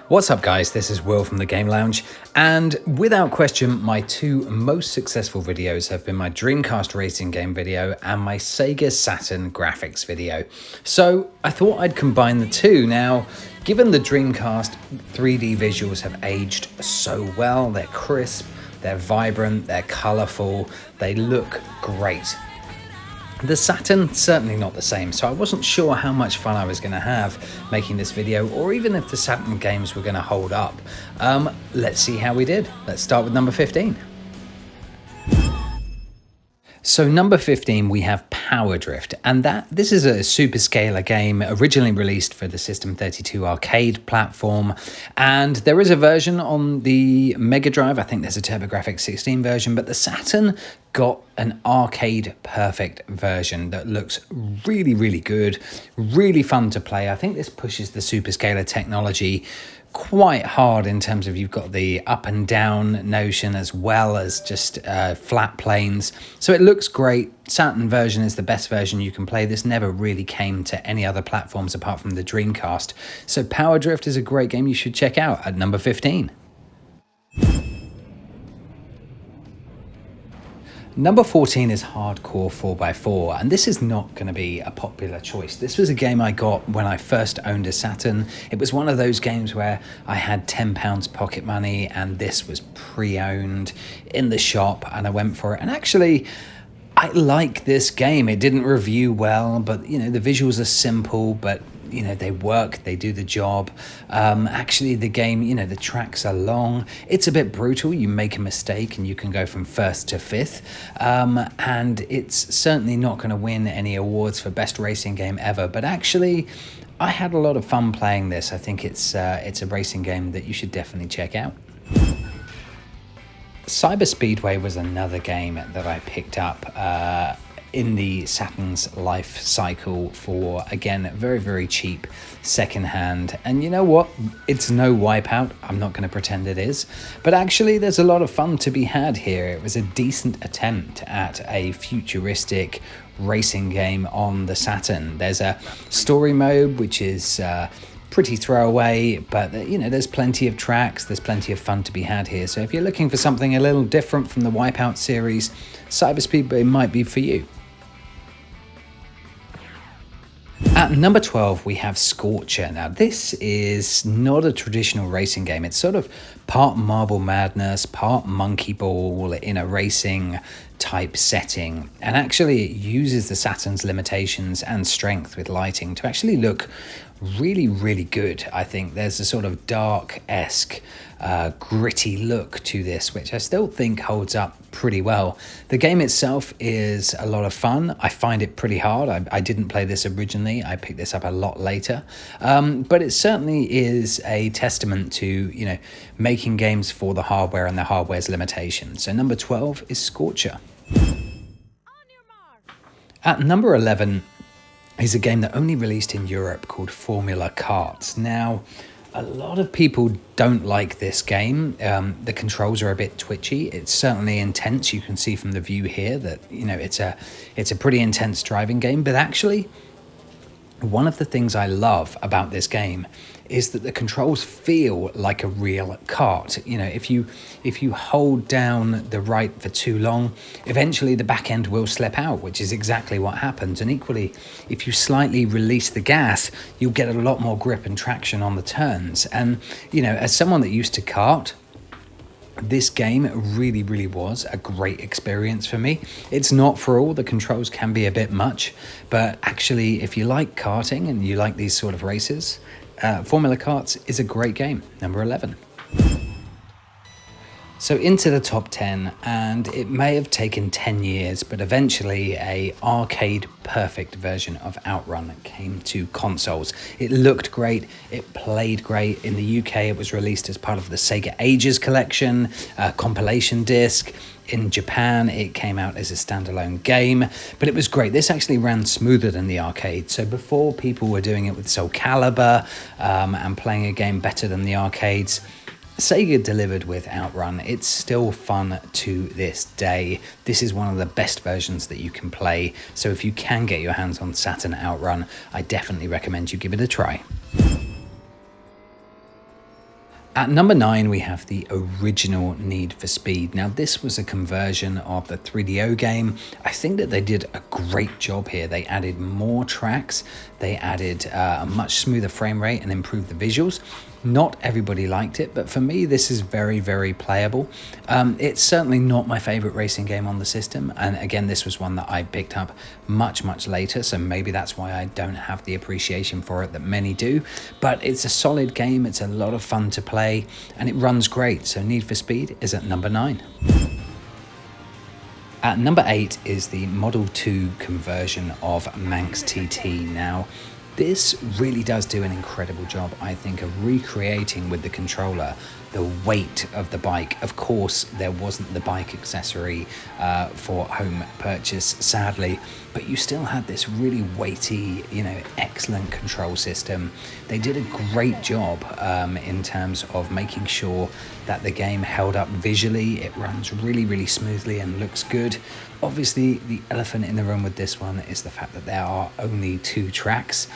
What's up guys, this is Will from the Game Lounge, and without question my two most successful videos have been my Dreamcast racing game video and my Sega Saturn graphics video. So I thought I'd combine the two. Now, given the Dreamcast 3D visuals have aged so well, they're crisp, they're vibrant, they're colourful, they look great. The Saturn, certainly not the same, so I wasn't sure how much fun I was going to have making this video, or even if the Saturn games were going to hold up. Let's see how we did. Let's start with number 15. So number 15, we have Power Drift, and this is a super scalar game originally released for the System 32 arcade platform, and there is a version on the Mega Drive. I think there's a TurboGrafx 16 version, but the Saturn got an arcade perfect version that looks really, really good, really fun to play. I think this pushes the super scalar technology quite hard in terms of you've got the up and down notion as well as just flat planes, so it looks great. Saturn version is the best version you can play. This never really came to any other platforms apart from the Dreamcast, so Power Drift is a great game you should check out at number 15. Number 14 is Hardcore 4x4, and this is not going to be a popular choice. This was a game I got when I first owned a Saturn. It was one of those games where I had £10 pocket money and this was pre-owned in the shop, and I went for it. And actually, I like this game. It didn't review well, but you know, the visuals are simple, but you know, they work, they do the job. Actually, the game, you know, the tracks are long. It's a bit brutal. You make a mistake and you can go from first to fifth. And it's certainly not going to win any awards for best racing game ever. But actually, I had a lot of fun playing this. I think it's a racing game that you should definitely check out. Cyber Speedway was another game that I picked up in the Saturn's life cycle for, again, very, very cheap secondhand. And you know what? It's no Wipeout. I'm not going to pretend it is. But actually, there's a lot of fun to be had here. It was a decent attempt at a futuristic racing game on the Saturn. There's a story mode, which is pretty throwaway, but you know, there's plenty of tracks, there's plenty of fun to be had here. So if you're looking for something a little different from the Wipeout series, Cyber Speedway might be for you. At number 12, we have Scorcher. Now, this is not a traditional racing game. It's sort of part Marble Madness, part Monkey Ball in a racing type setting. And actually, it uses the Saturn's limitations and strength with lighting to actually look really, really good. I think there's a sort of dark-esque, gritty look to this, which I still think holds up pretty well. The game itself is a lot of fun. I find it pretty hard. I didn't play this originally. I picked this up a lot later. But it certainly is a testament to, you know, making games for the hardware and the hardware's limitations. So number 12 is Scorcher. At number 11 is a game that only released in Europe called Formula Karts. Now, a lot of people don't like this game. The controls are a bit twitchy. It's certainly intense. You can see from the view here that, you know, it's a pretty intense driving game. But actually, one of the things I love about this game is that the controls feel like a real kart. You know, if you hold down the right for too long, eventually the back end will slip out, which is exactly what happens. And equally, if you slightly release the gas, you'll get a lot more grip and traction on the turns. And, you know, as someone that used to kart, this game really, really was a great experience for me. It's not for all. The controls can be a bit much, but actually, if you like karting and you like these sort of races, Formula Karts is a great game. Number 11. So into the top 10, and it may have taken 10 years, but eventually a arcade perfect version of Outrun came to consoles. It looked great, it played great. In the UK, it was released as part of the Sega Ages collection, a compilation disc. In Japan, it came out as a standalone game, but it was great. This actually ran smoother than the arcade. So before people were doing it with Soul Calibur and playing a game better than the arcades, Sega delivered with Outrun. It's still fun to this day. This is one of the best versions that you can play. So if you can get your hands on Saturn Outrun, I definitely recommend you give it a try. At number 9, we have the original Need for Speed. Now, this was a conversion of the 3DO game. I think that they did a great job here. They added more tracks, they added a much smoother frame rate and improved the visuals. Not everybody liked it, but for me, this is very, very playable. It's certainly not my favorite racing game on the system. And again, this was one that I picked up much, much later. So maybe that's why I don't have the appreciation for it that many do. But it's a solid game. It's a lot of fun to play and it runs great. So Need for Speed is at number 9. At number 8 is the Model 2 conversion of Manx TT. Now, this really does do an incredible job, I think, of recreating with the controller the weight of the bike. Of course, there wasn't the bike accessory for home purchase, sadly, but you still had this really weighty, excellent control system. They did a great job in terms of making sure that the game held up visually. It runs really, really smoothly and looks good. Obviously, the elephant in the room with this one is the fact that there are only 2 tracks,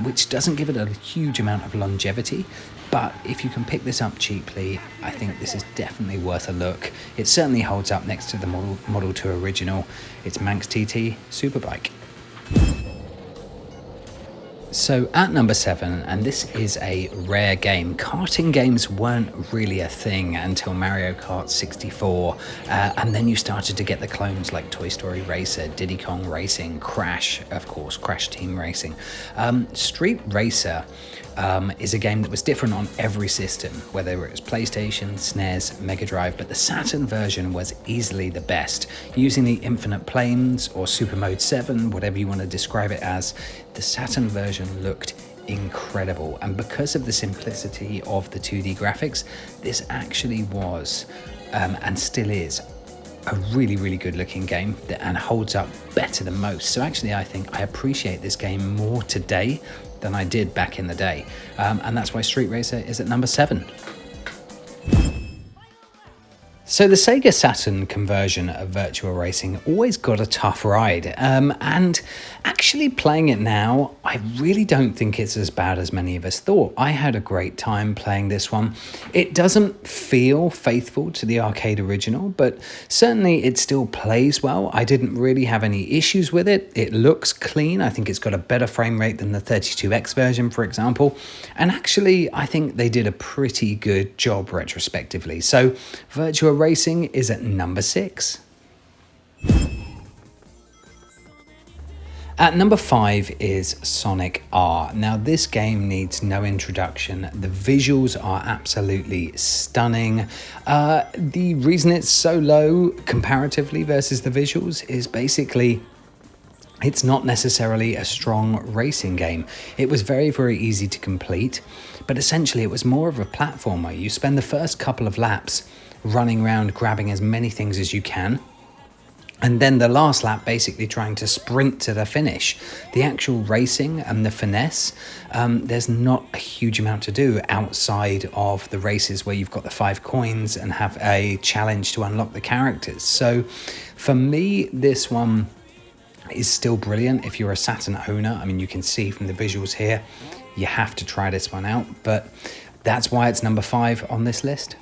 which doesn't give it a huge amount of longevity. But if you can pick this up cheaply, I think this is definitely worth a look. It certainly holds up next to the Model 2 original. It's Manx TT Superbike. So at number 7, and this is a rare game, karting games weren't really a thing until Mario Kart 64, and then you started to get the clones like Toy Story Racer, Diddy Kong Racing, Crash, of course, Crash Team Racing. Street Racer is a game that was different on every system, whether it was PlayStation, SNES, Mega Drive, but the Saturn version was easily the best. Using the Infinite Planes or Super Mode 7, whatever you want to describe it as, the Saturn version looked incredible. And because of the simplicity of the 2D graphics, this actually was, and still is, a really, really good looking game and holds up better than most. So actually, I think I appreciate this game more today than I did back in the day. And that's why Street Racer is at number 7. So the Sega Saturn conversion of Virtual Racing always got a tough ride, and actually playing it now, I really don't think it's as bad as many of us thought. I had a great time playing this one. It doesn't feel faithful to the arcade original, but certainly it still plays well. I didn't really have any issues with it. It looks clean. I think it's got a better frame rate than the 32X version, for example. And actually, I think they did a pretty good job retrospectively. So Virtual Racing is at number 6. At number 5 is Sonic R. Now this game needs no introduction. The visuals are absolutely stunning. The reason it's so low comparatively versus the visuals is basically it's not necessarily a strong racing game. It was very, very easy to complete, but essentially it was more of a platformer. You spend the first couple of laps running around grabbing as many things as you can, and then the last lap basically trying to sprint to the finish. The actual racing and the finesse, there's not a huge amount to do outside of the races where you've got the 5 coins and have a challenge to unlock the characters. So for me, this one is still brilliant if you're a Saturn owner. I mean, you can see from the visuals here, you have to try this one out, but that's why it's number 5 on this list.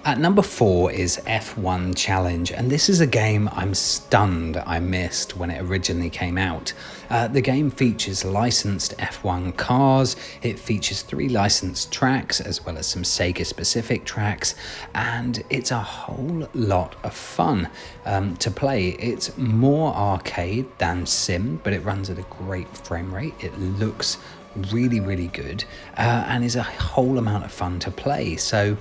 At number 4 is F1 Challenge, and this is a game I'm stunned I missed when it originally came out. The game features licensed F1 cars, it features 3 licensed tracks as well as some Sega specific tracks, and it's a whole lot of fun to play. It's more arcade than sim, but it runs at a great frame rate. It looks really, really good, and is a whole amount of fun to play. So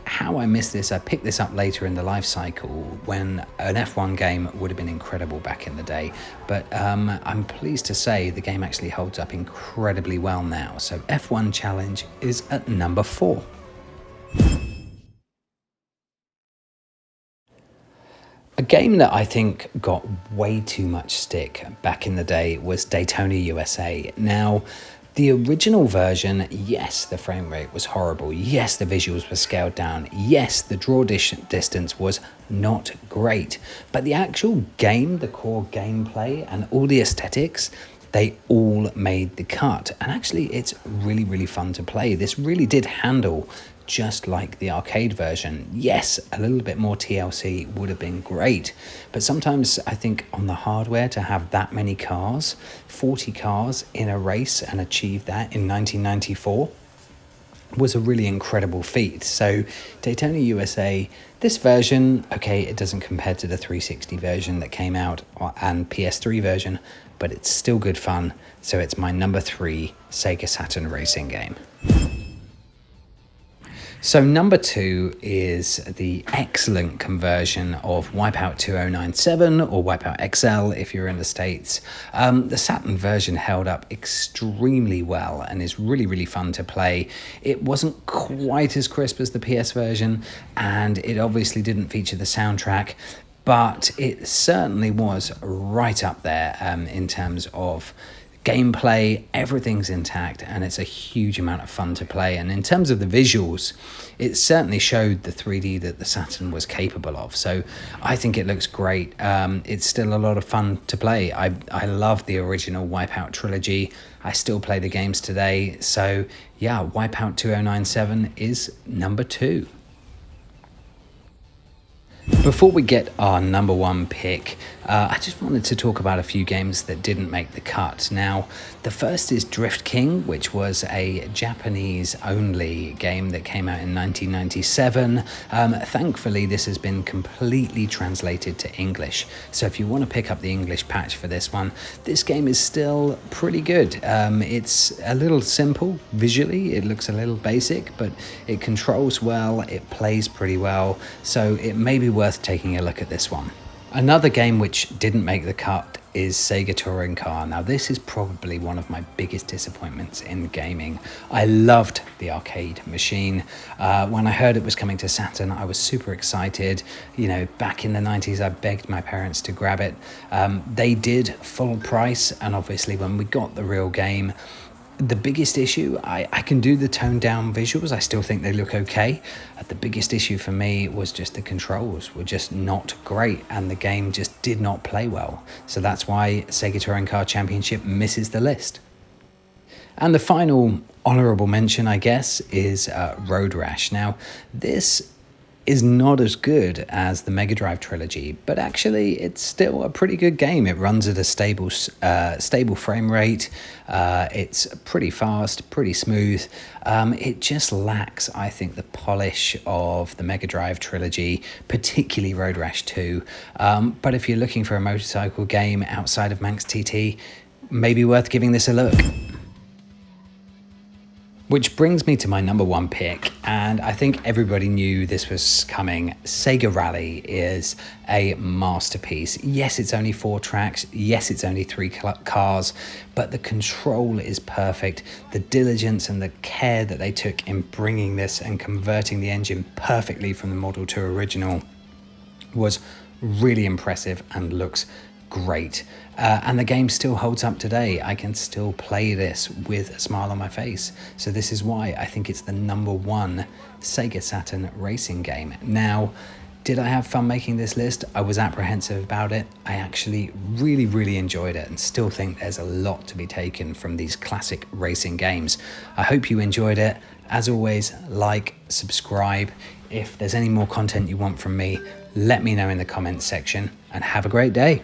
how I missed this, I picked this up later in the life cycle when an F1 game would have been incredible back in the day, but I'm pleased to say the game actually holds up incredibly well now. So F1 Challenge is at number 4. A game that I think got way too much stick back in the day was Daytona USA. Now, the original version, yes, the frame rate was horrible. Yes, the visuals were scaled down. Yes, the draw distance was not great. But the actual game, the core gameplay and all the aesthetics, they all made the cut. And actually, it's really, really fun to play. This really did handle just like the arcade version. Yes, a little bit more TLC would have been great, but sometimes I think on the hardware to have that many cars, 40 cars in a race and achieve that in 1994 was a really incredible feat. So Daytona USA, this version, okay, it doesn't compare to the 360 version that came out and PS3 version, but it's still good fun. So it's my number 3 Sega Saturn Racing game. So number 2 is the excellent conversion of Wipeout 2097 or Wipeout XL if you're in the States. The Saturn version held up extremely well and is really, really fun to play. It wasn't quite as crisp as the PS version, and it obviously didn't feature the soundtrack, but it certainly was right up there in terms of gameplay. Everything's intact and it's a huge amount of fun to play. And in terms of the visuals, it certainly showed the 3D that the Saturn was capable of. So I think it looks great. It's still a lot of fun to play. I love the original Wipeout trilogy. I still play the games today. So yeah, Wipeout 2097 is number 2. Before we get our number 1 pick, I just wanted to talk about a few games that didn't make the cut. Now, the first is Drift King, which was a Japanese-only game that came out in 1997. Thankfully, this has been completely translated to English. So if you want to pick up the English patch for this one, this game is still pretty good. It's a little simple visually. It looks a little basic, but it controls well. It plays pretty well. So it may be worth taking a look at this one. Another game which didn't make the cut is Sega Touring Car. Now this is probably one of my biggest disappointments in gaming. I loved the arcade machine. When I heard it was coming to Saturn, I was super excited. You know, back in the 90s, I begged my parents to grab it. They did full price, and obviously when we got the real game, the biggest issue, I can do the toned down visuals. I still think they look okay. The biggest issue for me was just the controls were just not great and the game just did not play well. So that's why Sega Touring Car Championship misses the list. And the final honorable mention, I guess, is Road Rash. Now, this is not as good as the Mega Drive trilogy, but actually it's still a pretty good game. It runs at a stable frame rate. It's pretty fast, pretty smooth. It just lacks, I think, the polish of the Mega Drive trilogy, particularly Road Rash 2. But if you're looking for a motorcycle game outside of Manx TT, maybe worth giving this a look. Which brings me to my number 1 pick, and I think everybody knew this was coming. Sega Rally is a masterpiece. Yes, it's only 4 tracks. Yes, it's only 3 cars, but the control is perfect. The diligence and the care that they took in bringing this and converting the engine perfectly from the Model 2 original was really impressive and looks great. And the game still holds up today. I can still play this with a smile on my face. So this is why I think it's the number 1 Sega Saturn racing game. Now, did I have fun making this list? I was apprehensive about it. I actually really, really enjoyed it and still think there's a lot to be taken from these classic racing games. I hope you enjoyed it. As always, like, subscribe. If there's any more content you want from me, let me know in the comments section, and have a great day.